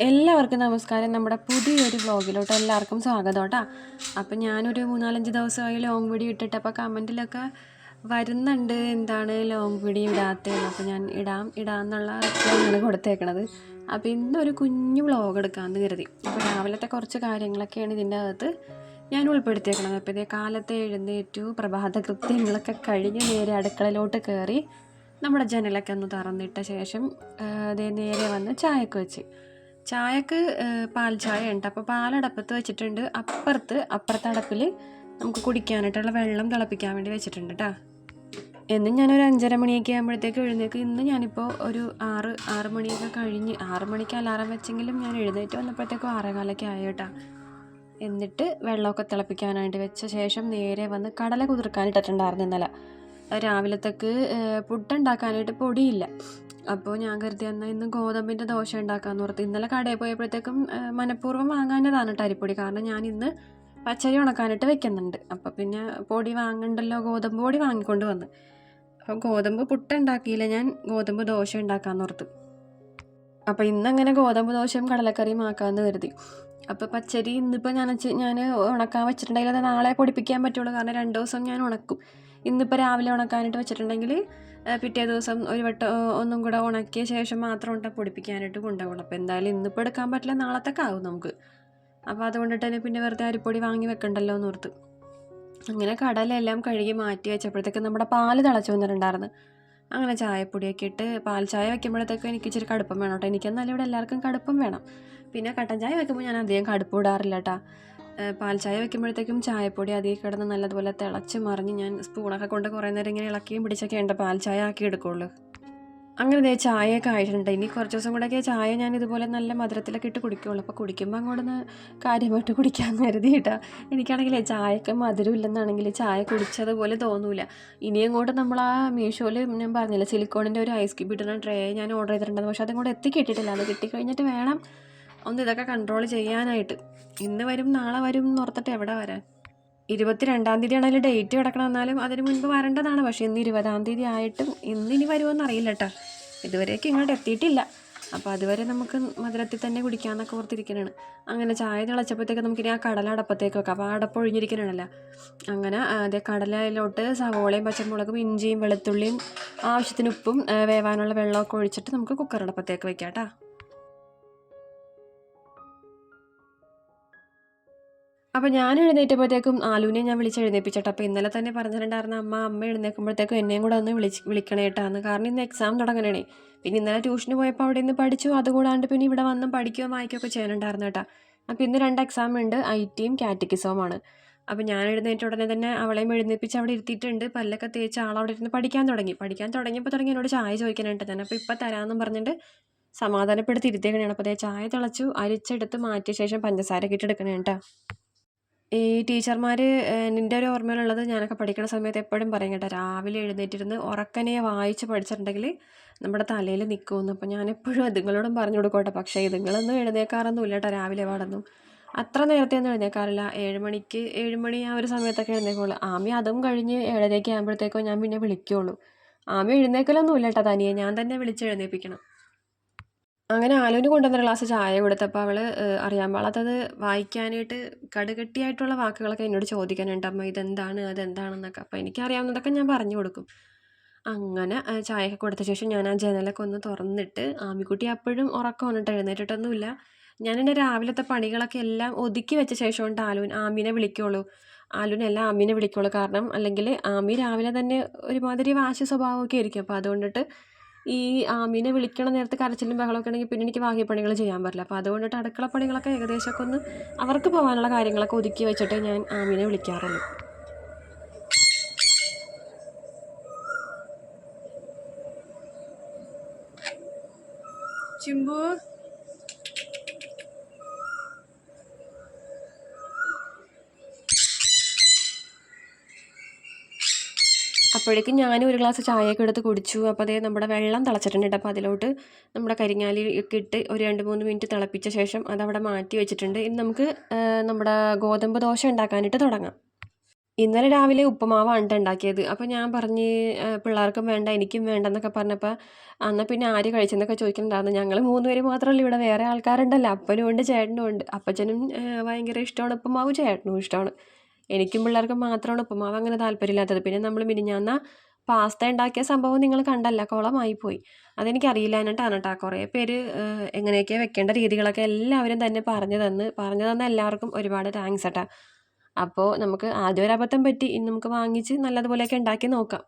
എല്ലാവർക്കും നമസ്കാരം. നമ്മുടെ പുതിയൊരു വ്ളോഗിലോട്ട് എല്ലാവർക്കും സ്വാഗതം കേട്ടോ. അപ്പം ഞാനൊരു 3-4 ദിവസമായി ലോങ് വീഡിയോ ഇട്ടിട്ട് അപ്പോൾ കമൻറ്റിലൊക്കെ വരുന്നുണ്ട് എന്താണ് ലോങ് വീഡിയോ ഇടാത്തതെന്ന്. അപ്പോൾ ഞാൻ ഇടാമെന്നുള്ള റിപ്ലൈയാണ് കൊടുത്തേക്കണത്. അപ്പോൾ ഇന്നൊരു കുഞ്ഞു വ്ളോഗ് എടുക്കാമെന്ന് കരുതി. അപ്പോൾ രാവിലത്തെ കുറച്ച് കാര്യങ്ങളൊക്കെയാണ് ഇതിൻ്റെ അകത്ത് ഞാൻ ഉൾപ്പെടുത്തിയേക്കണത്. അപ്പോൾ ഇതേ കാലത്തെ എഴുന്നേറ്റു, പ്രഭാത കൃത്യങ്ങളൊക്കെ കഴിഞ്ഞ് നേരെ അടുക്കളയിലോട്ട് കയറി നമ്മുടെ ജനലൊക്കെ ഒന്ന് തുറന്നിട്ട ശേഷം അതേ നേരെ വന്ന് ചായക്ക് വെച്ച്. ചായക്ക് പാൽ ചായ ഉണ്ട്. അപ്പോൾ പാലടപ്പത്ത് വെച്ചിട്ടുണ്ട്. അപ്പുറത്തെ അടപ്പിൽ നമുക്ക് കുടിക്കാനായിട്ടുള്ള വെള്ളം തിളപ്പിക്കാൻ വേണ്ടി വെച്ചിട്ടുണ്ട് കേട്ടോ. എന്നും ഞാനൊരു 5:30 മണിയൊക്കെ ആകുമ്പോഴത്തേക്ക് എഴുന്നേൽക്കും. ഇന്ന് ഞാനിപ്പോൾ ഒരു 6 മണിയൊക്കെ കഴിഞ്ഞ് 6 മണിക്ക് അലാറം വെച്ചെങ്കിലും ഞാൻ എഴുന്നേറ്റ് വന്നപ്പോഴത്തേക്കും 6:15 ആയി കേട്ടോ. എന്നിട്ട് വെള്ളമൊക്കെ തിളപ്പിക്കാനായിട്ട് വെച്ച ശേഷം നേരെ വന്ന് കടല കുതിർക്കാനിട്ടിട്ടുണ്ടായിരുന്നു ഇന്നലെ. രാവിലത്തേക്ക് പുട്ടുണ്ടാക്കാനായിട്ട് പൊടിയില്ല. അപ്പോൾ ഞാൻ കരുതി എന്നാൽ ഇന്ന് ഗോതമ്പിൻ്റെ ദോശ ഉണ്ടാക്കാമെന്ന് ഓർത്ത്. ഇന്നലെ കടയിൽ പോയപ്പോഴത്തേക്കും മനഃപൂർവ്വം വാങ്ങാനതാണ് അരിപ്പൊടി. കാരണം ഞാൻ ഇന്ന് പച്ചരി ഉണക്കാനായിട്ട് വെക്കുന്നുണ്ട്. അപ്പോൾ പിന്നെ പൊടി വാങ്ങണ്ടല്ലോ, ഗോതമ്പ് പൊടി വാങ്ങിക്കൊണ്ട് വന്ന്. അപ്പോൾ ഗോതമ്പ് പുട്ടുണ്ടാക്കിയില്ല, ഞാൻ ഗോതമ്പ് ദോശ ഉണ്ടാക്കാമെന്ന് ഓർത്ത്. അപ്പോൾ ഇന്നങ്ങനെ ഗോതമ്പ് ദോശയും കടലക്കറിയും ആക്കാമെന്ന് കരുതി. അപ്പോൾ പച്ചരി ഇന്നിപ്പോൾ ഞാൻ ഉണക്കാൻ വെച്ചിട്ടുണ്ടെങ്കിൽ അത് നാളെ പൊടിപ്പിക്കാൻ പറ്റുള്ളൂ. കാരണം 2 ദിവസം ഞാൻ ഉണക്കും. ഇന്നിപ്പോൾ രാവിലെ ഉണക്കാനായിട്ട് വെച്ചിട്ടുണ്ടെങ്കിൽ പിറ്റേ ദിവസം ഒരു വട്ടം ഒന്നും കൂടെ ഉണക്കിയ ശേഷം മാത്രം പൊടിപ്പിക്കാനായിട്ട് കൊണ്ടുപോകണം. അപ്പോൾ എന്തായാലും ഇന്നിപ്പോൾ എടുക്കാൻ പറ്റില്ല, നാളത്തേക്ക് ആവും നമുക്ക്. അപ്പോൾ അതുകൊണ്ടിട്ട് തന്നെ പിന്നെ വെറുതെ അരിപ്പൊടി വാങ്ങി വെക്കണ്ടല്ലോ എന്ന് ഓർത്ത്. അങ്ങനെ കടലെല്ലാം കഴുകി മാറ്റി വെച്ചപ്പോഴത്തേക്ക് നമ്മുടെ പാല് തിളച്ച് വന്നിട്ടുണ്ടായിരുന്നു. അങ്ങനെ ചായപ്പൊടിയൊക്കെ ഇട്ട് പാൽ ചായ വയ്ക്കുമ്പോഴത്തേക്കും എനിക്ക് ഇച്ചിരി കടുപ്പം വേണം കേട്ടോ. എനിക്കെന്നാലും ഇവിടെ എല്ലാവർക്കും കടുപ്പം വേണം. പിന്നെ കട്ടൻ ചായ വെക്കുമ്പോൾ ഞാൻ അധികം കടുപ്പ് ഇടാറില്ല കേട്ടോ. പാൽ ചായ വെക്കുമ്പോഴത്തേക്കും ചായപ്പൊടി അധികം കിടന്ന് നല്ലതുപോലെ തിളച്ച് മറിഞ്ഞ് ഞാൻ സ്പൂണൊക്കെ കൊണ്ട് കുറേ നേരം ഇങ്ങനെ ഇളക്കിയും പിടിച്ചൊക്കെ ഉണ്ട് പാൽ ചായ ആക്കി എടുക്കുള്ളൂ. അങ്ങനെ ചായയൊക്കെ ആയിട്ടുണ്ട്. ഇനി കുറച്ച് ദിവസം കൂടെയൊക്കെ ചായ ഞാൻ ഇതുപോലെ നല്ല മധുരത്തിലൊക്കെ ഇട്ട് കുടിക്കുകയുള്ളൂ. അപ്പോൾ കുടിക്കുമ്പോൾ അങ്ങോട്ട് കാര്യമായിട്ട് കുടിക്കാമെന്ന് കരുതിയിട്ടാ. എനിക്കാണെങ്കിൽ ചായയൊക്കെ മധുരം ഇല്ലെന്നാണെങ്കിൽ ചായ കുടിച്ചതുപോലെ തോന്നൂല. ഇനി അങ്ങോട്ട് നമ്മൾ ആ മീഷോയിൽ ഞാൻ പറഞ്ഞില്ല സിലിക്കോണിൻ്റെ ഒരു ഐസ് ക്യൂബ് ഇടുന്ന ട്രേ ഞാൻ ഓർഡർ ചെയ്തിട്ടുണ്ടായിരുന്നു. പക്ഷേ അതും കൂടെ എത്തിക്കിട്ടിട്ടില്ല. അത് കിട്ടിക്കഴിഞ്ഞിട്ട് വേണം ഒന്ന് ഇതൊക്കെ കൺട്രോൾ ചെയ്യാനായിട്ട്. ഇന്ന് വരും നാളെ വരും എന്ന് ഓർത്തിട്ട് എവിടെ വരാൻ. 22-ാം തീയതിയാണ് അതിൽ ഡേറ്റ് കിടക്കണം. എന്നാലും അതിന് മുൻപ് വരേണ്ടതാണ്. പക്ഷേ ഇന്ന് 20-ാം തീയതി ആയിട്ടും ഇനി വരുമോയെന്ന് അറിയില്ല കേട്ടോ. ഇതുവരെയൊക്കെ ഇങ്ങോട്ട് എത്തിയിട്ടില്ല. അപ്പോൾ അതുവരെ നമുക്ക് മധുരത്തിൽ തന്നെ കുടിക്കാമെന്നൊക്കെ ഓർത്തിരിക്കണതാണ്. അങ്ങനെ ചായ തിളച്ചപ്പോഴത്തേക്ക് നമുക്കിനി ആ കടല അടപ്പത്തേക്ക് വെക്കാം. അപ്പോൾ ആ അടപ്പ് ഒഴിഞ്ഞിരിക്കണമല്ല. അങ്ങനെ അതേ കടലയിലോട്ട് സവോളയും പച്ചമുളകും ഇഞ്ചിയും വെളുത്തുള്ളിയും ആവശ്യത്തിന് ഉപ്പും വേവാനുള്ള വെള്ളമൊക്കെ ഒഴിച്ചിട്ട് നമുക്ക് കുക്കറടപ്പത്തേക്ക് വെക്കാം കേട്ടോ. അപ്പോൾ ഞാൻ എഴുന്നേറ്റപ്പോഴത്തേക്കും ആലുവിനെ ഞാൻ എഴുന്നേൽപ്പിച്ചിട്ട്. അപ്പോൾ ഇന്നലെ തന്നെ പറഞ്ഞിട്ടുണ്ടായിരുന്ന അമ്മ എഴുന്നേൽക്കുമ്പോഴത്തേക്കും എന്നെയും കൂടെ ഒന്ന് വിളിക്കണേട്ടാന്ന്. കാരണം ഇന്ന് എക്സാം തുടങ്ങണേ. പിന്നെ ഇന്നലെ ട്യൂഷന് പോയപ്പോൾ അവിടെ നിന്ന് പഠിച്ചു. അതുകൂടാണ്ട് പിന്നെ ഇവിടെ വന്ന് പഠിക്കുകയോ വായിക്കുകയൊക്കെ ചെയ്യാനുണ്ടായിരുന്നു കേട്ടോ. അപ്പോൾ ഇന്ന് 2 എക്സാം ഉണ്ട്, ഐടിയും കാറ്റഗിസവുമാണ്. അപ്പോൾ ഞാൻ എഴുന്നേറ്റ ഉടനെ തന്നെ അവളെയും എഴുന്നേൽപ്പിച്ച് അവിടെ ഇരുത്തിയിട്ടുണ്ട്. പല്ലൊക്കെ തേച്ച് ആളവിടെ ഇരുന്ന് പഠിക്കാൻ തുടങ്ങിയപ്പോൾ എന്നോട് ചായ ചോദിക്കാനായിട്ട് തന്നെ. അപ്പോൾ ഇപ്പോൾ തരാമെന്നും പറഞ്ഞിട്ട് സമാധാനപ്പെടുത്തി ഇരുത്തേക്കണേണ്. അപ്പോൾ ചായ തിളച്ചു അരിച്ചെടുത്ത് മാറ്റിയ ശേഷം പഞ്ചസാര ഇട്ടെടുക്കണേ കേട്ടോ. ഈ ടീച്ചർമാർ നിൻ്റെ ഒരു ഓർമ്മയിലുള്ളത് ഞാനൊക്കെ പഠിക്കുന്ന സമയത്ത് എപ്പോഴും പറയും കേട്ടോ, രാവിലെ എഴുന്നേറ്റിരുന്ന് ഉറക്കനെ വായിച്ച് പഠിച്ചിട്ടുണ്ടെങ്കിൽ നമ്മുടെ തലയിൽ നിൽക്കുമെന്ന്. അപ്പോൾ ഞാനെപ്പോഴും അതുങ്ങളോടും പറഞ്ഞു കൊടുക്കട്ടെ. പക്ഷേ ഇതുങ്ങളൊന്നും എഴുന്നേൽക്കാറൊന്നും ഇല്ല കേട്ടോ. രാവിലെ പാടൊന്നും അത്ര നേരത്തെ ഒന്നും എഴുന്നേൽക്കാറില്ല. 7 മണി ആ ഒരു സമയത്തൊക്കെ എഴുന്നേൽക്കുള്ളൂ. ആമി അതും കഴിഞ്ഞ് 7:30 ആകുമ്പോഴത്തേക്കോ ഞാൻ പിന്നെ വിളിക്കുകയുള്ളൂ. ആമി എഴുന്നേൽക്കലൊന്നും ഇല്ല കേട്ടോ, തനിയെ ഞാൻ തന്നെ വിളിച്ച് എഴുന്നേൽപ്പിക്കണം. അങ്ങനെ ആലുവിന് കൊണ്ടുവന്നൊരു ഗ്ലാസ് ചായ കൊടുത്തപ്പോൾ അവൾ അറിയാൻ പാടാത്തത് വായിക്കാനായിട്ട് കടുകട്ടിയായിട്ടുള്ള വാക്കുകളൊക്കെ എന്നോട് ചോദിക്കാനുണ്ട്. അമ്മ ഇതെന്താണ് അതെന്താണെന്നൊക്കെ. അപ്പോൾ എനിക്കറിയാവുന്നതൊക്കെ ഞാൻ പറഞ്ഞു കൊടുക്കും. അങ്ങനെ ചായയൊക്കെ കൊടുത്ത ശേഷം ഞാൻ ആ ജനലൊക്കെ ഒന്ന് തുറന്നിട്ട്, ആമിക്കുട്ടി അപ്പോഴും ഉറക്കമാണ് കേട്ടോ, എഴുന്നേറ്റിട്ടൊന്നുമില്ല. ഞാൻ എൻ്റെ രാവിലത്തെ പണികളൊക്കെ എല്ലാം ഒതുക്കി വെച്ച ശേഷം ആമീനെ വിളിക്കുകയുള്ളൂ. ആലുവിനെല്ലാം ആമീനെ വിളിക്കുകയുള്ളൂ. കാരണം അല്ലെങ്കിൽ ആമി രാവിലെ തന്നെ ഒരുമാതിരി വാശി സ്വഭാവമൊക്കെ ആയിരിക്കും. അപ്പോൾ അതുകൊണ്ടിട്ട് ഈ ആമീനെ വിളിക്കണ നേരത്ത് കരച്ചിലും ബഹളമൊക്കെ ഉണ്ടെങ്കിൽ പിന്നെ എനിക്ക് ബാക്കി പണികൾ ചെയ്യാൻ പറ്റില്ല. അപ്പോൾ അതുകൊണ്ടിട്ട് അടുക്കള പണികളൊക്കെ ഏകദേശമൊക്കെ ഒന്ന് അവർക്ക് പോകാനുള്ള കാര്യങ്ങളൊക്കെ ഒതുക്കി വെച്ചിട്ട് ഞാൻ ആമീനെ വിളിക്കാറുള്ളൂ. ചിമ്പു അപ്പോഴേക്കും ഞാൻ ഒരു ഗ്ലാസ് ചായയൊക്കെ എടുത്ത് കുടിച്ചു. അപ്പോൾ അതേ നമ്മുടെ വെള്ളം തിളച്ചിട്ടുണ്ട്. അപ്പോൾ അതിലോട്ട് നമ്മുടെ കരിങ്ങാലി ഒക്കെ ഇട്ട് ഒരു 2-3 മിനിറ്റ് തിളപ്പിച്ച ശേഷം അതവിടെ മാറ്റി വെച്ചിട്ടുണ്ട്. ഇനി നമുക്ക് നമ്മുടെ ഗോതമ്പ് ദോശ ഉണ്ടാക്കാനായിട്ട് തുടങ്ങാം. ഇന്നലെ രാവിലെ ഉപ്പുമാവാണ് ട്ടോ ഉണ്ടാക്കിയത്. അപ്പോൾ ഞാൻ പറഞ്ഞ് പിള്ളേർക്കും വേണ്ട എനിക്കും വേണ്ടെന്നൊക്കെ പറഞ്ഞപ്പോൾ എന്നാൽ പിന്നെ ആര് കഴിച്ചെന്നൊക്കെ ചോദിക്കുന്നുണ്ടായിരുന്നു. ഞങ്ങൾ 3 പേര് മാത്രമല്ല ഇവിടെ വേറെ ആൾക്കാരുണ്ടല്ലോ. അപ്പനും ഉണ്ട് ചേട്ടനും ഉണ്ട്. അപ്പച്ചനും ഭയങ്കര ഇഷ്ടമാണ് ഉപ്പുമാവ്, ചേട്ടനും ഇഷ്ടമാണ്. എനിക്കും പിള്ളേർക്കും മാത്രമാണ് ഉപ്പുമാവ് അങ്ങനെ താല്പര്യമില്ലാത്തത്. പിന്നെ നമ്മൾ മിനിഞ്ഞാന്ന് പാസ്ത ഉണ്ടാക്കിയ സംഭവം നിങ്ങൾ കണ്ടല്ല, കുളമായി പോയി. അതെനിക്കറിയില്ലാഞ്ഞിട്ടാണ് കേട്ടോ. കുറേ പേര് എങ്ങനെയൊക്കെയാണ് വെക്കേണ്ട രീതികളൊക്കെ എല്ലാവരും തന്നെ പറഞ്ഞു തന്ന എല്ലാവർക്കും ഒരുപാട് താങ്ക്സ് കേട്ടോ. അപ്പോൾ നമുക്ക് ആദ്യം ഒരു അബദ്ധം പറ്റി. ഇനി നമുക്ക് വാങ്ങിച്ച് നല്ലതുപോലെയൊക്കെ ഉണ്ടാക്കി നോക്കാം.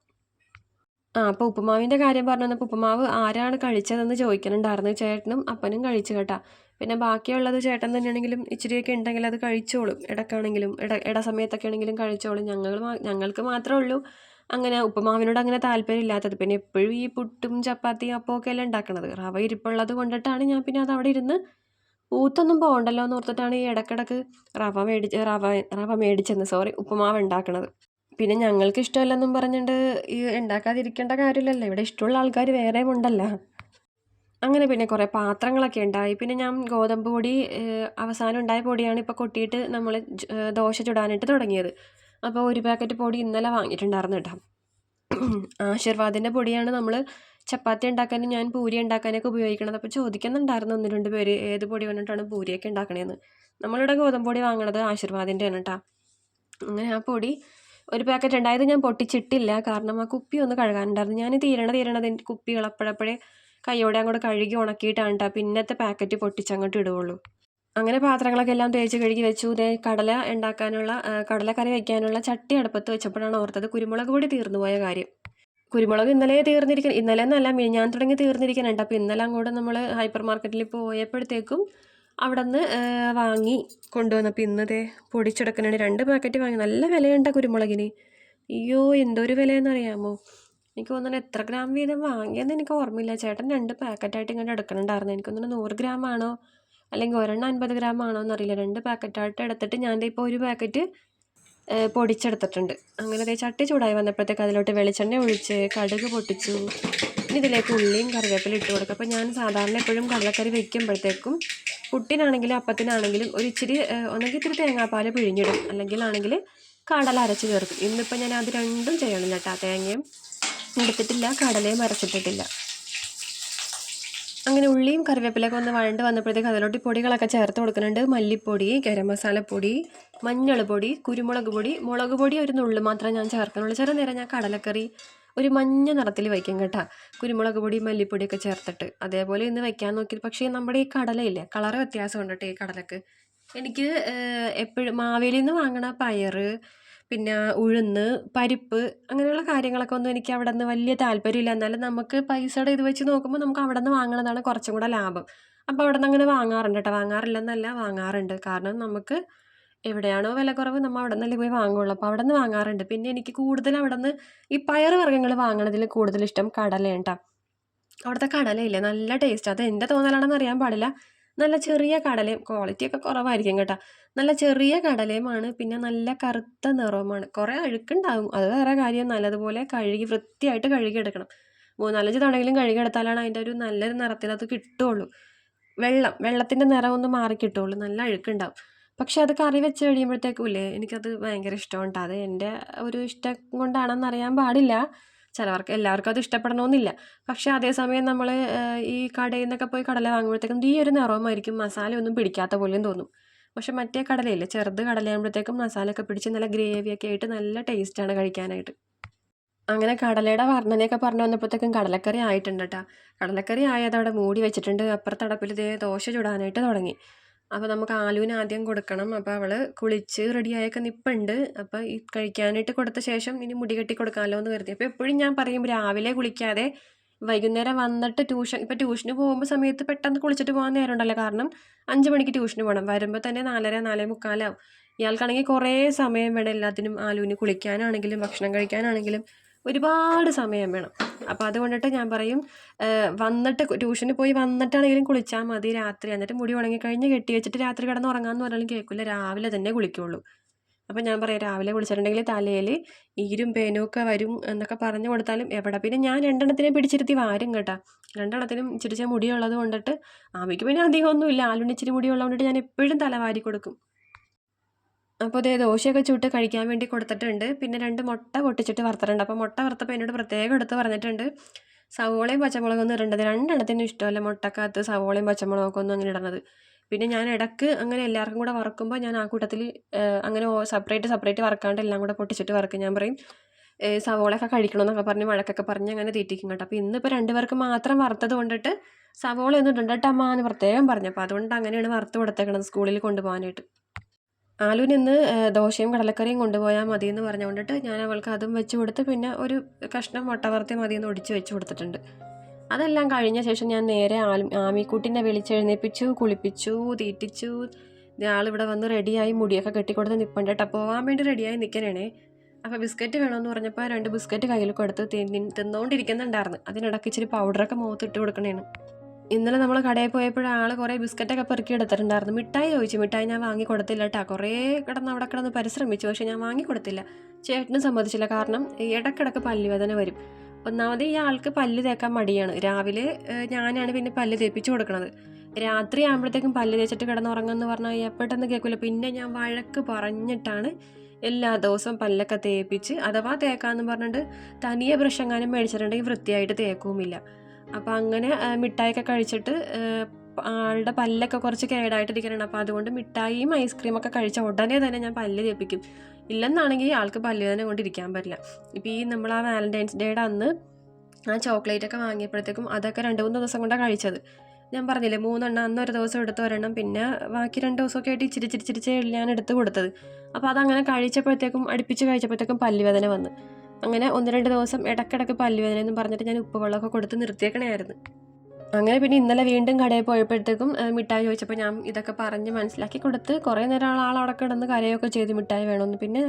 അപ്പോൾ ഉപ്പുമാവിൻ്റെ കാര്യം പറഞ്ഞു വന്നപ്പോൾ ഉപ്പുമാവ് ആരാണ് കഴിച്ചതെന്ന് ചോദിക്കുന്നുണ്ടായിരുന്നു. ചേട്ടനും അപ്പനും കഴിച്ചു കേട്ടോ. പിന്നെ ബാക്കിയുള്ളത് ചേട്ടൻ തന്നെയാണെങ്കിലും ഇച്ചിരിയൊക്കെ ഉണ്ടെങ്കിൽ അത് കഴിച്ചോളും. ഇടയ്ക്കാണെങ്കിലും ഇട സമയത്തൊക്കെ ആണെങ്കിലും കഴിച്ചോളും. ഞങ്ങൾക്ക് മാത്രമേ ഉള്ളൂ അങ്ങനെ ഉപ്പുമാവിനോട് അങ്ങനെ താല്പര്യം ഇല്ലാത്തത്. പിന്നെ എപ്പോഴും ഈ പുട്ടും ചപ്പാത്തിയും അപ്പമൊക്കെ അല്ലേ ഉണ്ടാക്കണത്. റവ ഇരിപ്പുള്ളത് കൊണ്ടിട്ടാണ് ഞാൻ പിന്നെ അത് അവിടെ ഇരുന്ന് ഊത്തൊന്നും പോകണ്ടല്ലോ എന്ന് ഓർത്തിട്ടാണ് ഈ ഇടയ്ക്കിടയ്ക്ക് റവ മേടിച്ചെന്ന് ഉപ്പുമാവ് ഉണ്ടാക്കണത്. പിന്നെ ഞങ്ങൾക്ക് ഇഷ്ടമല്ലെന്നും പറഞ്ഞിട്ട് ഈ ഉണ്ടാക്കാതിരിക്കേണ്ട കാര്യമില്ലല്ലോ. ഇവിടെ ഇഷ്ടമുള്ള ആൾക്കാർ വേറെയും ഉണ്ടല്ലോ. അങ്ങനെ പിന്നെ കുറേ പാത്രങ്ങളൊക്കെ ഉണ്ടായി. പിന്നെ ഞാൻ ഗോതമ്പ് പൊടി അവസാനം ഉണ്ടായ പൊടിയാണ് ഇപ്പോൾ കൊട്ടിയിട്ട് നമ്മൾ ദോശ ചുടാനായിട്ട് തുടങ്ങിയത്. അപ്പോൾ ഒരു പാക്കറ്റ് പൊടി ഇന്നലെ വാങ്ങിയിട്ടുണ്ടായിരുന്നു കേട്ടോ. ആശീർവാദിൻ്റെ പൊടിയാണ് നമ്മൾ ചപ്പാത്തി ഉണ്ടാക്കാനും ഞാൻ പൂരി ഉണ്ടാക്കാനൊക്കെ ഉപയോഗിക്കണത്. അപ്പോൾ ചോദിക്കുന്നുണ്ടായിരുന്നു 1-2 പേര് ഏത് പൊടി കൊണ്ടിട്ടാണ് പൂരിയൊക്കെ ഉണ്ടാക്കണതെന്ന്. നമ്മളിവിടെ ഗോതമ്പ് പൊടി വാങ്ങണത് ആശീർവാദിൻ്റെ ആണ് കേട്ടോ. അങ്ങനെ ആ പൊടി ഒരു പാക്കറ്റ് ഉണ്ടായത് ഞാൻ പൊട്ടിച്ചിട്ടില്ല. കാരണം ആ കുപ്പി ഒന്ന് കഴുകാനുണ്ടായിരുന്നു. ഞാൻ തീരണത് കുപ്പികൾ അപ്പോഴപ്പോഴേ കൈയോടെ അങ്ങോട്ട് കഴുകി ഉണക്കിയിട്ടാണ് കേട്ടോ പിന്നത്തെ പാക്കറ്റ് പൊട്ടിച്ചങ്ങോട്ട് ഇടുകയുള്ളൂ. അങ്ങനെ പാത്രങ്ങളൊക്കെ എല്ലാം തേച്ച് കഴുകി വെച്ചു. കടലക്കറി വയ്ക്കാനുള്ള ചട്ടി അടുപ്പത്ത് വെച്ചപ്പോഴാണ് ഓർത്തത് കുരുമുളക് പൊടി തീർന്നു പോയ കാര്യം. കുരുമുളക് ഇന്നലെ എന്നല്ല ഞാൻ തുടങ്ങി തീർന്നിരിക്കുന്നുണ്ട്. അപ്പോൾ ഇന്നലെ അങ്ങോട്ട് നമ്മൾ ഹൈപ്പർ മാർക്കറ്റിൽ പോയപ്പോഴത്തേക്കും അവിടെ നിന്ന് വാങ്ങി കൊണ്ടുവന്നപ്പോൾ ഇന്നതേ പൊടിച്ചെടുക്കുന്നുണ്ട്. 2 പാക്കറ്റ് വാങ്ങി. നല്ല വിലയുണ്ട കുരുമുളകിന്. അയ്യോ എന്തൊരു വിലയെന്നറിയാമോ. എനിക്ക് തോന്നുന്നു എത്ര ഗ്രാം വീതം വാങ്ങിയെന്ന് എനിക്ക് ഓർമ്മയില്ല. ചേട്ടൻ 2 പാക്കറ്റായിട്ട് ഇങ്ങനെ എടുക്കണുണ്ടായിരുന്നു. എനിക്ക് തോന്നുന്നു 100 ഗ്രാം ആണോ അല്ലെങ്കിൽ ഒരെണ്ണം 50 ഗ്രാം ആണോ എന്നറിയില്ല. 2 പാക്കറ്റായിട്ട് എടുത്തിട്ട് ഞാൻ ഇപ്പോൾ ഒരു പാക്കറ്റ് പൊടിച്ചെടുത്തിട്ടുണ്ട്. അങ്ങനെ ചട്ടി ചൂടായി വന്നപ്പോഴത്തേക്ക് അതിലോട്ട് വെളിച്ചെണ്ണ ഒഴിച്ച് കടുക് പൊട്ടിച്ചു. ഇനി ഇതിലേക്ക് ഉള്ളിയും കറിവേപ്പില ഇട്ട് കൊടുക്കുക. അപ്പോൾ ഞാൻ സാധാരണ എപ്പോഴും കടലക്കറി വയ്ക്കുമ്പോഴത്തേക്കും പുട്ടിനാണെങ്കിലും അപ്പത്തിനാണെങ്കിലും ഒന്നെങ്കിൽ ഇത്തിരി തേങ്ങാപ്പാൽ പിഴിഞ്ഞിടും, അല്ലെങ്കിൽ കടല അരച്ച് ചേർക്കും. ഇന്നിപ്പോൾ ഞാൻ അത് രണ്ടും ചെയ്യണം കേട്ടോ. തേങ്ങയും എടുത്തിട്ടില്ല, കടലയും അരച്ചിട്ടിട്ടില്ല. അങ്ങനെ ഉള്ളിയും കറിവേപ്പിലൊക്കെ ഒന്ന് വഴണ്ട് വന്നപ്പോഴത്തേക്ക് അതിലോട്ട് പൊടികളൊക്കെ ചേർത്ത് കൊടുക്കുന്നുണ്ട്. മല്ലിപ്പൊടി, ഗരം മസാലപ്പൊടി, മഞ്ഞൾപ്പൊടി, കുരുമുളക് പൊടി, മുളക് പൊടി ഒരു നുള്ളു മാത്രമേ ഞാൻ ചേർക്കുന്നുള്ളൂ. ചില നേരം ഞാൻ കടലക്കറി ഒരു മഞ്ഞ നിറത്തിൽ വയ്ക്കും കേട്ടോ, കുരുമുളക് പൊടി മല്ലിപ്പൊടിയൊക്കെ ചേർത്തിട്ട്. അതേപോലെ ഇന്ന് വയ്ക്കാൻ നോക്കി. പക്ഷേ നമ്മുടെ ഈ കടലയില്ലേ, കളറ് വ്യത്യാസമുണ്ട് കേട്ടോ ഈ കടലക്ക്. എനിക്ക് എപ്പോഴും മാവേലിയിൽ നിന്ന് വാങ്ങണ പയറ്, പിന്നെ ഉഴുന്ന്, പരിപ്പ് അങ്ങനെയുള്ള കാര്യങ്ങളൊക്കെ ഒന്നും എനിക്ക് അവിടെ നിന്ന് വലിയ താല്പര്യമില്ല. എന്നാലും നമുക്ക് പൈസയുടെ ഇത് വെച്ച് നോക്കുമ്പോൾ നമുക്ക് അവിടെ നിന്ന് വാങ്ങണതാണ് കുറച്ചും കൂടെ ലാഭം. അപ്പോൾ അവിടെ നിന്ന് അങ്ങനെ വാങ്ങാറുണ്ട് കേട്ടോ. വാങ്ങാറില്ലെന്നല്ല, വാങ്ങാറുണ്ട്. കാരണം നമുക്ക് എവിടെയാണോ വില കുറവ് നമ്മൾ അവിടെ നിന്നല്ലേ പോയി വാങ്ങുള്ളൂ. അപ്പോൾ അവിടെ നിന്ന് വാങ്ങാറുണ്ട്. പിന്നെ എനിക്ക് കൂടുതൽ അവിടെ നിന്ന് ഈ പയർ വർഗ്ഗങ്ങൾ വാങ്ങണതിൽ കൂടുതൽ ഇഷ്ടം കടലയാണ് കേട്ടോ. അവിടുത്തെ കടലയില്ലേ നല്ല ടേസ്റ്റ്. അത് എൻ്റെ തോന്നലാണെന്ന് അറിയാൻ പാടില്ല. നല്ല ചെറിയ കടലയും, ക്വാളിറ്റിയൊക്കെ കുറവായിരിക്കും കേട്ടോ. നല്ല ചെറിയ കടലയുമാണ്. പിന്നെ നല്ല കറുത്ത നിറവുമാണ്. കുറേ അഴുക്കുണ്ടാകും, അത് വേറെ കാര്യം. നല്ലതുപോലെ വൃത്തിയായിട്ട് കഴുകിയെടുക്കണം. 3-4 തവണയെങ്കിലും കഴുകിയെടുത്താലാണ് അതിൻ്റെ ഒരു നല്ലൊരു നിറത്തിൽ അത് കിട്ടുള്ളൂ. വെള്ളത്തിൻ്റെ നിറം ഒന്ന് മാറി കിട്ടുള്ളൂ. നല്ല അഴുക്കുണ്ടാവും. പക്ഷെ അത് കറി വെച്ച് കഴിയുമ്പോഴത്തേക്കും ഇല്ലേ, എനിക്കത് ഭയങ്കര ഇഷ്ടമുണ്ട്. അത് എൻ്റെ ഒരു ഇഷ്ടം കൊണ്ടാണെന്ന് അറിയാൻ പാടില്ല. എല്ലാവർക്കും അത് ഇഷ്ടപ്പെടണമെന്നില്ല. പക്ഷേ അതേസമയം നമ്മൾ ഈ കടയിൽ നിന്നൊക്കെ പോയി കടല വാങ്ങുമ്പോഴത്തേക്കും ഈ ഒരു നിറവുമായിരിക്കും, മസാല ഒന്നും പിടിക്കാത്ത പോലെയും തോന്നും. പക്ഷെ മറ്റേ കടലയില്ലേ, ചെറുത് കടലയാകുമ്പോഴത്തേക്കും മസാലയൊക്കെ പിടിച്ച് നല്ല ഗ്രേവിയൊക്കെ ആയിട്ട് നല്ല ടേസ്റ്റാണ് കഴിക്കാനായിട്ട്. അങ്ങനെ കടലയുടെ വർണ്ണനയൊക്കെ പറഞ്ഞു വന്നപ്പോഴത്തേക്കും കടലക്കറി ആയിട്ടുണ്ട് കേട്ടോ. കടലക്കറി ആയതവിടെ മൂടി വെച്ചിട്ടുണ്ട്. അപ്പുറത്തടപ്പിൽ ദോശ ചുടാനായിട്ട് തുടങ്ങി. അപ്പോൾ നമുക്ക് ആലുവിന് ആദ്യം കൊടുക്കണം. അപ്പോൾ അവൾ കുളിച്ച് റെഡിയായൊക്കെ നിൽപ്പുണ്ട്. അപ്പോൾ ഈ കഴിക്കാനായിട്ട് കൊടുത്ത ശേഷം ഇനി മുടി കെട്ടി കൊടുക്കാമല്ലോ എന്ന് കരുതി. അപ്പോൾ എപ്പോഴും ഞാൻ പറയും രാവിലെ കുളിക്കാതെ വൈകുന്നേരം വന്നിട്ട് ട്യൂഷന് പോകുമ്പോൾ സമയത്ത് പെട്ടെന്ന് കുളിച്ചിട്ട് പോകാൻ നേരം ഉണ്ടല്ലോ. കാരണം 5 മണിക്ക് ട്യൂഷന് പോകണം. വരുമ്പോൾ തന്നെ 4:30 4:45 ആവും. ഇയാൾക്കാണെങ്കിൽ കുറേ സമയം വേണം എല്ലാത്തിനും. ആലുവിന് കുളിക്കാനാണെങ്കിലും ഭക്ഷണം കഴിക്കാനാണെങ്കിലും ഒരുപാട് സമയം വേണം. അപ്പോൾ അതുകൊണ്ടിട്ട് ഞാൻ പറയും ട്യൂഷന് പോയി വന്നിട്ടാണെങ്കിലും കുളിച്ചാൽ മതി രാത്രി. എന്നിട്ട് മുടി ഉണങ്ങിക്കഴിഞ്ഞ് കെട്ടി വെച്ചിട്ട് രാത്രി കിടന്ന് ഉറങ്ങാമെന്ന് പറഞ്ഞാലും കേൾക്കില്ല. രാവിലെ തന്നെ കുളിക്കുള്ളൂ. അപ്പോൾ ഞാൻ പറയാം രാവിലെ കുളിച്ചിട്ടുണ്ടെങ്കിൽ തലയിൽ ഈരും പേനും ഒക്കെ വരും എന്നൊക്കെ പറഞ്ഞു കൊടുത്താലും എവിടെ. പിന്നെ ഞാൻ 2 പിടിച്ചിരുത്തി വാരും കേട്ടോ. 2 ഇച്ചിരി മുടിയുള്ളത് കൊണ്ടിട്ട് ആമിക്ക് പിന്നെ അധികമൊന്നുമില്ല. ആലുവിന് ഇച്ചിരി മുടിയുള്ളത് കൊണ്ടിട്ട് ഞാൻ എപ്പോഴും തല വാരി കൊടുക്കും. അപ്പോൾ അതേ ദോശയൊക്കെ ചുട്ട് കഴിക്കാൻ വേണ്ടി കൊടുത്തിട്ടുണ്ട്. പിന്നെ 2 മുട്ട പൊട്ടിച്ചിട്ട് വറുത്തിട്ടുണ്ട്. അപ്പോൾ മുട്ട വറുത്തപ്പോൾ എന്നോട് പ്രത്യേകം എടുത്ത് പറഞ്ഞിട്ടുണ്ട് സവോളയും പച്ചമുളകൊന്നും ഇടേണ്ടത്. രണ്ടെണ്ണത്തിനും ഇഷ്ടമല്ല മുട്ടക്കകത്ത് സവോളയും പച്ചമുളകൊക്കെ ഒന്നും അങ്ങനെ ഇടണത്. പിന്നെ ഞാൻ ഇടയ്ക്ക് അങ്ങനെ എല്ലാവർക്കും കൂടെ വറുക്കുമ്പോൾ ഞാൻ ആ കൂട്ടത്തിൽ അങ്ങനെ സെപ്പറേറ്റ് വറുക്കാണ്ട് എല്ലാം കൂടെ പൊട്ടിച്ചിട്ട് വറുക്കും. ഞാൻ പറയും സവോളയൊക്കെ കഴിക്കണമെന്നൊക്കെ പറഞ്ഞ് വഴക്കൊക്കെ പറഞ്ഞ് അങ്ങനെ തീറ്റിക്കും കേട്ടോ. അപ്പോൾ ഇന്നിപ്പോൾ 2 പേർക്ക് മാത്രം വറുത്തത് കൊണ്ടിട്ട് സവോളയൊന്നും ഇടണ്ട കേട്ടോ അമ്മ എന്ന് പ്രത്യേകം പറഞ്ഞു. അപ്പോൾ അതുകൊണ്ട് അങ്ങനെയാണ് വറുത്ത് കൊടുത്തേക്കണത് സ്കൂളിൽ കൊണ്ടുപോകാനായിട്ട്. ആലുവിന് ഇന്ന് ദോശയും കടലക്കറിയും കൊണ്ടുപോയാൽ മതി എന്ന് പറഞ്ഞുകൊണ്ടിട്ട് ഞാൻ അവൾക്ക് അതും വെച്ച് കൊടുത്ത് പിന്നെ ഒരു കഷ്ണം മുട്ട വറുത്തി മതി എന്ന് ഒടിച്ച് വെച്ച് കൊടുത്തിട്ടുണ്ട്. അതെല്ലാം കഴിഞ്ഞ ശേഷം ഞാൻ നേരെ ആമിക്കുട്ടിനെ വിളിച്ചെഴുന്നേൽപ്പിച്ചു, കുളിപ്പിച്ചു, തീറ്റിച്ചു. ആളിവിടെ വന്ന് റെഡിയായി മുടിയൊക്കെ കെട്ടിക്കൊടുത്ത് നിൽപ്പുണ്ട് കേട്ടോ. പോകാൻ വേണ്ടി റെഡിയായി നിൽക്കണേ. അപ്പോൾ ബിസ്ക്കറ്റ് വേണമെന്ന് പറഞ്ഞപ്പോൾ 2 ബിസ്ക്കറ്റ് കയ്യിൽ കൊടുത്ത് തിന്നുകൊണ്ടിരിക്കുന്നുണ്ടായിരുന്നു. അതിനിടയ്ക്ക് ഇച്ചിരി പൗഡറൊക്കെ മുഖത്തിട്ട് കൊടുക്കണേണ്. ഇന്നലെ നമ്മൾ കടയിൽ പോയപ്പോൾ ആൾ കുറേ ബിസ്ക്കറ്റൊക്കെ പെറുക്കി എടുത്തിട്ടുണ്ടായിരുന്നു. മിഠായി ചോദിച്ചു. മിഠായി ഞാൻ വാങ്ങി കൊടുത്തില്ല കേട്ടോ. കുറേ അവിടെ കിടന്ന് പരിശ്രമിച്ചു, പക്ഷേ ഞാൻ വാങ്ങി കൊടുത്തില്ല. ചേട്ടനും സമ്മതിച്ചില്ല. കാരണം ഇടയ്ക്കിടയ്ക്ക് പല്ലുവേദന വരും. ഒന്നാമത് ഈ ആൾക്ക് പല്ല് തേക്കാൻ മടിയാണ്. രാവിലെ ഞാനാണ് പിന്നെ പല്ല് തേപ്പിച്ച് കൊടുക്കണത്. രാത്രി ആകുമ്പോഴത്തേക്കും പല്ല് തേച്ചിട്ട് കിടന്നുറങ്ങുമെന്ന് പറഞ്ഞാൽ എപ്പോഴെന്ന് കേൾക്കില്ല. പിന്നെ ഞാൻ വഴക്ക് പറഞ്ഞിട്ടാണ് എല്ലാ ദിവസവും പല്ലൊക്കെ തേപ്പിച്ച്, അഥവാ തേക്കാമെന്ന് പറഞ്ഞിട്ട് തനിയെ ബ്രഷ് എങ്ങാനും മേടിച്ചിട്ടുണ്ടെങ്കിൽ വൃത്തിയായിട്ട് തേക്കുമില്ല. അപ്പോൾ അങ്ങനെ മിഠായിയൊക്കെ കഴിച്ചിട്ട് ആളുടെ പല്ലൊക്കെ കുറച്ച് കേടായിട്ടിരിക്കണം. അപ്പോൾ അതുകൊണ്ട് മിഠായിയും ഐസ്ക്രീമൊക്കെ കഴിച്ച ഉടനെ തന്നെ ഞാൻ പല്ല് തേപ്പിക്കും. ഇല്ലെന്നാണെങ്കിൽ ആൾക്ക് പല്ല് തന്നെ കൊണ്ടിരിക്കാൻ പറ്റില്ല. ഇപ്പോൾ ഈ നമ്മൾ ആ വാലൻറ്റൈൻസ് ഡേയുടെ അന്ന് ആ ചോക്ലേറ്റൊക്കെ വാങ്ങിയപ്പോഴത്തേക്കും അതൊക്കെ 2-3 ദിവസം കൊണ്ടാണ് കഴിച്ചത്. ഞാൻ പറഞ്ഞില്ലേ 3 എണ്ണം അന്ന് ഒരു ദിവസം എടുത്ത് ഒരെണ്ണം, പിന്നെ ബാക്കി 2 ദിവസമൊക്കെ ആയിട്ട് ഇച്ചിരി ഞാൻ എടുത്ത് കൊടുത്തത്. അപ്പോൾ അതങ്ങനെ അടുപ്പിച്ച് കഴിച്ചപ്പോഴത്തേക്കും പല്ലുവേദന വന്ന്. അങ്ങനെ 1-2 ദിവസം ഇടയ്ക്കിടയ്ക്ക് പല്ലുവേദന എന്ന് പറഞ്ഞിട്ട് ഞാൻ ഉപ്പുവെള്ളമൊക്കെ കൊടുത്ത് നിർത്തിയേക്കണമായിരുന്നു. അങ്ങനെ പിന്നെ ഇന്നലെ വീണ്ടും കടയിൽ പോയപ്പോഴത്തേക്കും മിഠായി ചോദിച്ചപ്പോൾ ഞാൻ ഇതൊക്കെ പറഞ്ഞ് മനസ്സിലാക്കി കൊടുത്ത് കുറേ നേരം അവിടെ കിടന്ന് കരയൊക്കെ ചെയ്ത് മിഠായി വേണമെന്ന്. പിന്നെ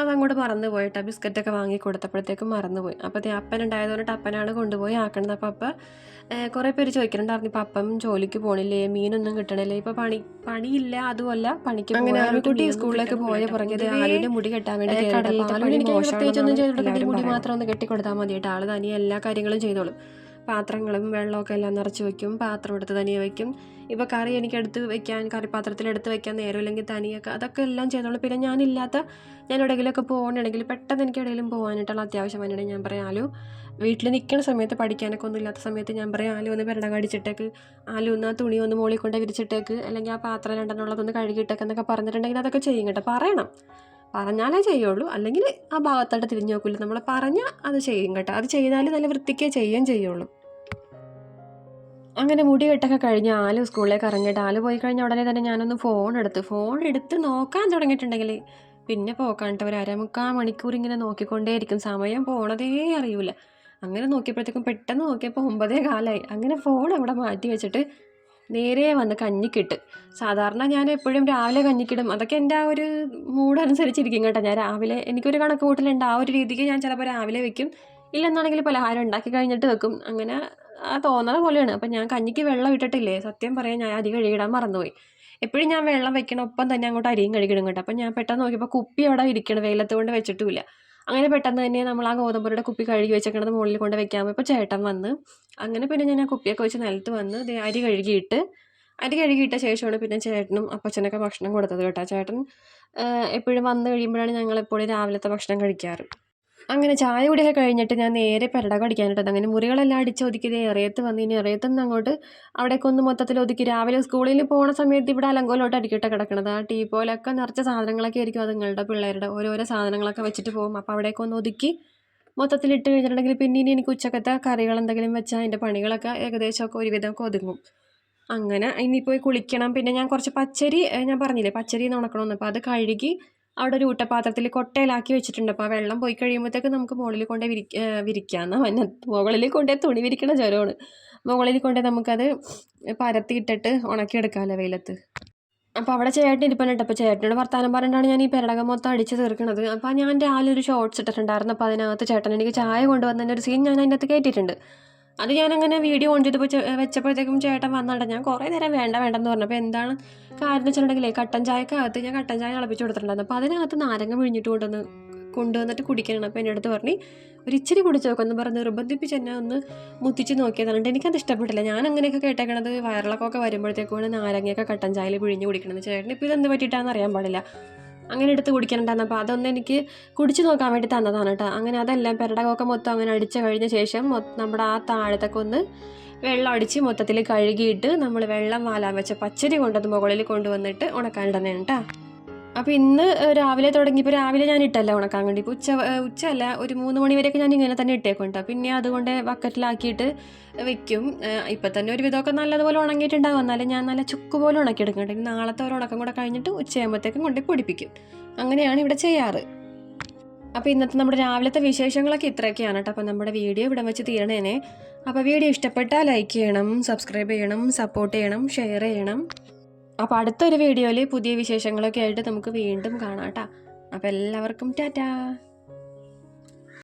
അതങ്ങോട്ട് മറന്നു പോയിട്ടാ. ബിസ്ക്കറ്റൊക്കെ വാങ്ങി കൊടുത്തപ്പോഴത്തേക്കും മറന്നുപോയി. അപ്പോൾ അപ്പനുണ്ടായതുകൊണ്ട് അപ്പനാണ് കൊണ്ടുപോയി ആക്കണത്. അപ്പോൾ അപ്പം കുറേ പേര് ചോദിക്കുന്നുണ്ടായിരുന്നു, ഇപ്പം അപ്പം ജോലിക്ക് പോകണില്ലേ, മീനൊന്നും കിട്ടണില്ലേ, ഇപ്പോൾ പണിയില്ല, അതുമല്ല പണിക്ക്. അങ്ങനെ ആൺകുട്ടി സ്കൂളിലേക്ക് പോയ പുറകെ ആലുവിൻ്റെ മുടി കെട്ടാൻ വേണ്ടി പ്രത്യേകിച്ചൊന്നും ചെയ്ത് കൊടുക്കട്ടെ, മുടി മാത്രം ഒന്ന് കെട്ടിക്കൊടുത്താൽ മതി കേട്ടോ. ആൾ തനിയെ എല്ലാ കാര്യങ്ങളും ചെയ്തോളും. പാത്രങ്ങളും വെള്ളമൊക്കെ എല്ലാം നിറച്ച് വയ്ക്കും, പാത്രം എടുത്ത് തനിയെ വയ്ക്കും. ഇപ്പോൾ കറി എനിക്ക് കറിപ്പാത്രത്തിലെടുത്ത് വയ്ക്കാൻ നേരമില്ലെങ്കിൽ തനിയൊക്കെ അതൊക്കെ എല്ലാം ചെയ്തോളും. പിന്നെ ഞാൻ എവിടെയെങ്കിലുമൊക്കെ പോകണമെങ്കിൽ പെട്ടെന്ന് എനിക്ക് എവിടെയെങ്കിലും പോകാനായിട്ടുള്ള അത്യാവശ്യം വന്നിട്ട് ഞാൻ പറയാം ആലു വീട്ടിൽ നിൽക്കുന്ന സമയത്ത് പഠിക്കാനൊക്കെ ഒന്നും ഇല്ലാത്ത സമയത്ത് ഞാൻ പറയാം ആലു ഒന്ന് പെരട കടിച്ചിട്ടേക്ക്, ആലു ഒന്ന് ആ തുണി ഒന്ന് മോളിൽ കൊണ്ട് വിരിച്ചിട്ടേക്ക്, അല്ലെങ്കിൽ ആ പാത്രം 2 കഴുകിയിട്ടേക്ക് എന്നൊക്കെ പറഞ്ഞിട്ടുണ്ടെങ്കിൽ അതൊക്കെ ചെയ്യും കേട്ടോ. പറഞ്ഞാലേ ചെയ്യുള്ളൂ, അല്ലെങ്കിൽ ആ ഭാഗത്തോട്ട് തിരിഞ്ഞു നോക്കില്ല. നമ്മൾ പറഞ്ഞാൽ അത് ചെയ്യും കേട്ടോ. അത് ചെയ്താൽ നല്ല വൃത്തിക്കേ ചെയ്യുള്ളൂ. അങ്ങനെ മുടി കെട്ടൊക്കെ കഴിഞ്ഞ് ആലു സ്കൂളിലേക്ക് ഇറങ്ങിയിട്ട് ആലു പോയി കഴിഞ്ഞ ഉടനെ തന്നെ ഞാനൊന്ന് ഫോൺ എടുത്ത് നോക്കാൻ തുടങ്ങിയിട്ടുണ്ടെങ്കിൽ പിന്നെ പോക്കാണ്ടിട്ട് ഒരു 1/4 മണിക്കൂർ ഇങ്ങനെ നോക്കിക്കൊണ്ടേയിരിക്കും. സമയം പോണതേ അറിയില്ല. അങ്ങനെ നോക്കിയപ്പോഴത്തേക്കും പെട്ടെന്ന് നോക്കിയപ്പോൾ 9:15. അങ്ങനെ ഫോൺ അവിടെ മാറ്റി വെച്ചിട്ട് നേരെ വന്ന് കഞ്ഞിക്കിട്ട്. സാധാരണ ഞാൻ എപ്പോഴും രാവിലെ കഞ്ഞിക്കിടും. അതൊക്കെ എൻ്റെ ആ ഒരു മൂഡ് അനുസരിച്ചിരിക്കും കേട്ടോ. ഞാൻ രാവിലെ എനിക്കൊരു കണക്ക് കൂട്ടലുണ്ട്. ആ ഒരു രീതിക്ക് ഞാൻ ചിലപ്പോൾ രാവിലെ വെക്കും, ഇല്ലെന്നാണെങ്കിൽ പലഹാരം ഉണ്ടാക്കി കഴിഞ്ഞിട്ട് വെക്കും. അങ്ങനെ തോന്നുന്നത് പോലെയാണ്. അപ്പം ഞാൻ കഞ്ഞിക്ക് വെള്ളം ഇട്ടിട്ടില്ലേ, സത്യം പറയാൻ ഞാൻ അരി കഴുകിടാൻ മറന്നുപോയി. എപ്പോഴും ഞാൻ വെള്ളം വെക്കണം, ഒപ്പം തന്നെ അങ്ങോട്ട് അരിയും കഴുകിടും കേട്ടോ. അപ്പം ഞാൻ പെട്ടെന്ന് നോക്കിയപ്പോൾ കുപ്പി അവിടെ ഇരിക്കണം, വെയിലത്ത് കൊണ്ട് വെച്ചിട്ടുമില്ല. അങ്ങനെ പെട്ടെന്ന് തന്നെ നമ്മൾ ആ ഗോതമ്പുരുടെ കുപ്പി കഴുകി വെച്ചേക്കണത് മുകളിൽ കൊണ്ട് വെക്കാൻ പോയപ്പോൾ ചേട്ടൻ വന്ന്. അങ്ങനെ പിന്നെ ഞാൻ ആ കുപ്പിയൊക്കെ വെച്ച് നിലത്ത് വന്ന് അരി കഴുകിയിട്ട ശേഷമാണ് പിന്നെ ചേട്ടനും അപ്പച്ചനൊക്കെ ഭക്ഷണം കൊടുത്തത് കേട്ടോ. ചേട്ടൻ എപ്പോഴും വന്ന് കഴിയുമ്പോഴാണ് ഞങ്ങളെപ്പോഴും രാവിലത്തെ ഭക്ഷണം കഴിക്കാറ്. അങ്ങനെ ചായ കുടിയൊക്കെ കഴിഞ്ഞിട്ട് ഞാൻ നേരെ പെരട കടിക്കാനിട്ടത്. അങ്ങനെ മുറികളെല്ലാം അടിച്ചൊതുക്കിയത് എറയത്ത് വന്ന്. ഇനി എറയത്തുനിന്ന് അങ്ങോട്ട് അവിടേക്ക് ഒന്ന് മൊത്തത്തിൽ ഒതുക്കി. രാവിലെ സ്കൂളിൽ പോണ സമയത്ത് ഇവിടെ അലങ്കോലോട്ട് അടിക്കിട്ട് കിടക്കണത്. ആ ടീപ്പോലൊക്കെ നിറച്ച സാധനങ്ങളൊക്കെ ആയിരിക്കും അതുങ്ങളുടെ പിള്ളേരുടെ ഓരോരോ സാധനങ്ങളൊക്കെ വെച്ചിട്ട് പോകും. അപ്പോൾ അവിടേക്ക് ഒന്ന് ഒതുക്കി മൊത്തത്തിൽ ഇട്ട് കഴിഞ്ഞിട്ടുണ്ടെങ്കിൽ പിന്നെ ഇനി എനിക്ക് ഉച്ചക്കത്തെ കറികൾ എന്തെങ്കിലും വെച്ചാൽ അതിൻ്റെ പണികളൊക്കെ ഏകദേശമൊക്കെ ഒരുവിധമൊക്കെ ഒതുങ്ങും. അങ്ങനെ ഇനിയിപ്പോയി കുളിക്കണം. പിന്നെ ഞാൻ കുറച്ച് പച്ചരി, ഞാൻ പറഞ്ഞില്ലേ പച്ചരി ഉണക്കണമെന്ന്, അപ്പോൾ അത് കഴുകി അവിടെ ഒരു ഊട്ടപാത്രത്തിൽ കൊട്ടയിലാക്കി വെച്ചിട്ടുണ്ട്. അപ്പോൾ ആ വെള്ളം പോയി കഴിയുമ്പോഴത്തേക്ക് നമുക്ക് മുകളിൽ കൊണ്ടേ വിരിക്കാമെന്നാ മുകളിൽ കൊണ്ടേ തുണി വിരിക്കണ ജ്വരമാണ്. മുകളിൽ കൊണ്ടേ നമുക്കത് പരത്തിയിട്ടിട്ട് ഉണക്കിയെടുക്കാമല്ലോ വെയിലത്ത്. അപ്പോൾ അവിടെ ചേട്ടൻ ഇരിപ്പുണ്ട്. അപ്പോൾ ചേട്ടനോട് വർത്താനം പറഞ്ഞിട്ടാണ് ഞാൻ ഈ പെരടകം മൊത്തം അടിച്ച് തീർക്കണത്. അപ്പോൾ ഞാൻ രാവിലെ ഒരു ഷോർട്സ് ഇട്ടിട്ടുണ്ടായിരുന്നു. അപ്പോൾ അതിനകത്ത് ചേട്ടൻ എനിക്ക് ചായ കൊണ്ടുവന്നതിൻ്റെ ഒരു സീൻ ഞാൻ അതിൻ്റെ അകത്ത് കയറ്റിയിട്ടുണ്ട്. അത് ഞാനങ്ങനെ വീഡിയോ ഓൺ ചെയ്ത് വെച്ചപ്പോഴത്തേക്കും ചേട്ടൻ വന്നിട്ട് ഞാൻ കുറേ നേരം വേണ്ടെന്ന് പറഞ്ഞപ്പോൾ എന്താണ് കാര്യം എന്ന് വെച്ചിട്ടുണ്ടെങ്കിലേ കട്ടൻ ചായക്കകത്ത് ഞാൻ കട്ടൻ ചായ തിളപ്പിച്ച് കൊടുത്തിട്ടുണ്ടായിരുന്നു. അപ്പോൾ അതിനകത്ത് നാരങ്ങ പിഴിഞ്ഞിട്ട് കൊണ്ടുവന്നിട്ട് കുടിക്കണം. അപ്പോൾ എൻ്റെ അടുത്ത് പറഞ്ഞ് ഒരു ഇച്ചിരി കുടിച്ച് നോക്കുമെന്ന് പറഞ്ഞ് നിർബന്ധിപ്പിച്ച് എന്നെ ഒന്ന് മുത്തിച്ച് നോക്കിയതാണ്. എനിക്കത് ഇഷ്ടപ്പെട്ടില്ല. ഞാൻ അങ്ങനെയൊക്കെ കേട്ടേക്കണത് വയറിളക്കമൊക്കെ വരുമ്പോഴത്തേക്കാണ് നാരങ്ങയൊക്കെ കട്ടൻ ചായയിൽ പിഴിഞ്ഞ് കുടിക്കണമെന്ന്. ചേട്ടൻ ഇപ്പോൾ ഇതെന്ത് പറ്റിയിട്ടാണെന്ന് അറിയാൻ പാടില്ല. അങ്ങനെ എടുത്ത് കുടിക്കാനുണ്ടായിരുന്നു. അപ്പോൾ അതൊന്നും എനിക്ക് കുടിച്ച് നോക്കാൻ വേണ്ടി തന്നതാണ് കേട്ടോ. അങ്ങനെ അതെല്ലാം പെരടകമൊക്കെ മൊത്തം അങ്ങനെ അടിച്ച് കഴിഞ്ഞ ശേഷം നമ്മുടെ ആ താഴത്തൊക്കെ ഒന്ന് വെള്ളം അടിച്ച് മൊത്തത്തിൽ കഴുകിയിട്ട് നമ്മൾ വെള്ളം വാലാൻ വെച്ച പച്ചരി കൊണ്ടത് മുകളിൽ കൊണ്ടുവന്നിട്ട് ഉണക്കാനിടുന്നതാണ് കേട്ടോ. അപ്പോൾ ഇന്ന് രാവിലെ തുടങ്ങിയപ്പോൾ രാവിലെ ഞാൻ ഇട്ടല്ല ഉണക്കാൻ വേണ്ടി. ഇപ്പോൾ ഉച്ചയല്ല ഒരു 3 മണി വരെയൊക്കെ ഞാൻ ഇങ്ങനെ തന്നെ ഇട്ടേക്കുണ്ട്. പിന്നെ അതുകൊണ്ട് ബക്കറ്റിലാക്കിയിട്ട് വെക്കും. ഇപ്പം തന്നെ ഒരു വിധമൊക്കെ നല്ലതുപോലെ ഉണങ്ങിയിട്ടുണ്ടാകും. എന്നാലും ഞാൻ നല്ല ചുക്ക് പോലെ ഉണക്കിയെടുക്കുന്നുണ്ട്. ഇനി നാളത്തെ ഒരു ഉണക്കം കൂടെ കഴിഞ്ഞിട്ട് ഉച്ചയാകുമ്പോഴത്തേക്കും കൊണ്ട് പൊടിപ്പിക്കും. അങ്ങനെയാണ് ഇവിടെ ചെയ്യാറ്. അപ്പോൾ ഇന്നത്തെ നമ്മുടെ രാവിലത്തെ വിശേഷങ്ങളൊക്കെ ഇത്രയൊക്കെയാണ് കേട്ടോ. അപ്പോൾ നമ്മുടെ വീഡിയോ ഇവിടെ വെച്ച് തീരണേനെ. അപ്പോൾ വീഡിയോ ഇഷ്ടപ്പെട്ടാൽ ലൈക്ക് ചെയ്യണം, സബ്സ്ക്രൈബ് ചെയ്യണം, സപ്പോർട്ട് ചെയ്യണം, ഷെയർ ചെയ്യണം. അപ്പോൾ അടുത്തൊരു വീഡിയോയിൽ പുതിയ വിശേഷങ്ങളൊക്കെ ആയിട്ട് നമുക്ക് വീണ്ടും കാണാം കേട്ടോ. അപ്പോൾ എല്ലാവർക്കും ടാറ്റാ.